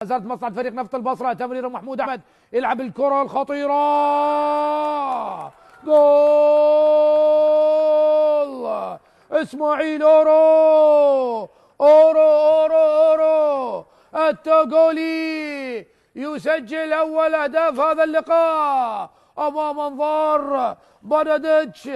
ما زالت مصلحة فريق نفط البصرة. تمرير محمود أحمد يلعب الكرة الخطيرة، جول إسماعيل أورو التوغولي يسجل أول أهداف هذا اللقاء أمام أنظار بردتش،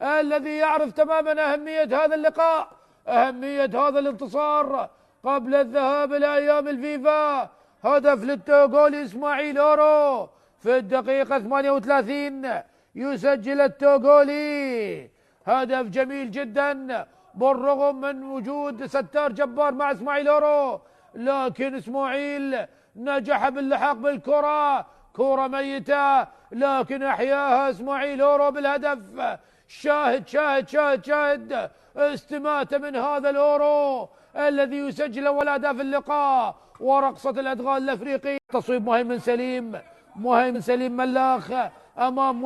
الذي يعرف تماما أهمية هذا اللقاء، أهمية هذا الانتصار قبل الذهاب إلى أيام الفيفا. هدف للتوغولي إسماعيل أورو في الدقيقة 38 يسجل التوغولي هدف جميل جدا، بالرغم من وجود ستار جبار مع إسماعيل أورو، لكن إسماعيل نجح باللحاق بالكرة، كرة ميتة لكن أحياها إسماعيل أورو بالهدف. شاهد شاهد شاهد شاهد استماتة من هذا الأورو الذي يسجل أول أهداف اللقاء، ورقصة الأدغال الأفريقي. تصويب مهيمن سليم ملاخ أمام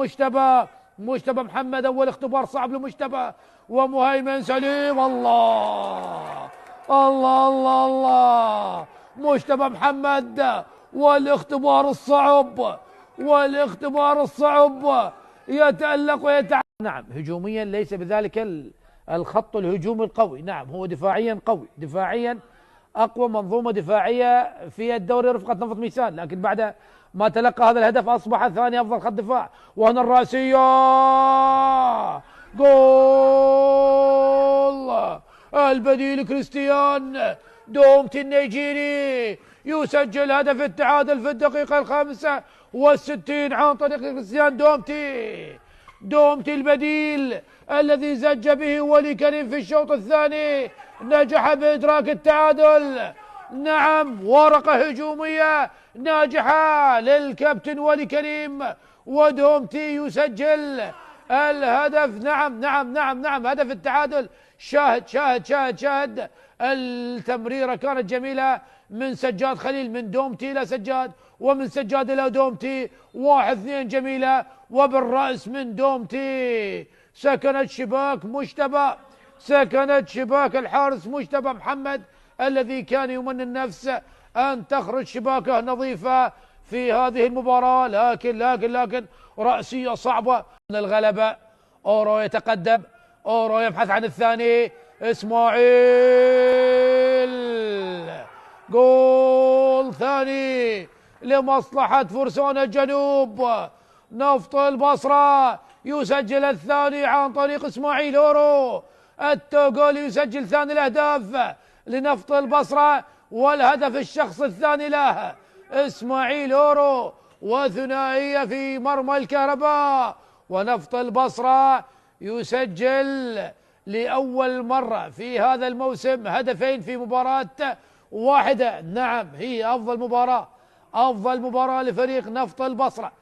مجتبى محمد. أول اختبار صعب لمجتبى ومهيمن سليم. الله الله الله الله، مجتبى محمد والاختبار الصعب يتألق ويتعب. نعم هجوميا ليس بذلك الخط الهجومي القوي، نعم هو دفاعيا قوي، دفاعيا أقوى منظومة دفاعية في الدوري رفقة نفط ميسان، لكن بعد ما تلقى هذا الهدف أصبح ثاني أفضل خط دفاع. وهنا الرأسية، جول البديل كريستيان دومتي النيجيري يسجل هدف التعادل في الدقيقة 65 عن طريق كريستيان دومتي البديل الذي زج به ولي كريم في الشوط الثاني، نجح بإدراك التعادل. نعم ورقة هجومية ناجحة للكابتن ولي كريم، ودومتي يسجل الهدف. نعم هدف التعادل. شاهد التمريرة كانت جميلة من سجاد خليل، من دومتي إلى سجاد، ومن سجاد إلى دومتي، 1-2 جميلة، وبالرأس من دومتي سكنت شباك الحارس مجتبى محمد، الذي كان يمني النفس أن تخرج شباكه نظيفة في هذه المباراة، لكن رأسية صعبة من الغلبة. أورو يتقدم، أورو يبحث عن الثاني، إسماعيل جول ثاني لمصلحة فرسان الجنوب. نفط البصرة يسجل الثاني عن طريق إسماعيل أورو، التوغولي يسجل ثاني الأهداف لنفط البصرة، والهدف الشخص الثاني له إسماعيل أورو، وثنائية في مرمى الكهرباء. ونفط البصرة يسجل لأول مرة في هذا الموسم هدفين في مباراة واحدة. نعم هي أفضل مباراة لفريق نفط البصرة.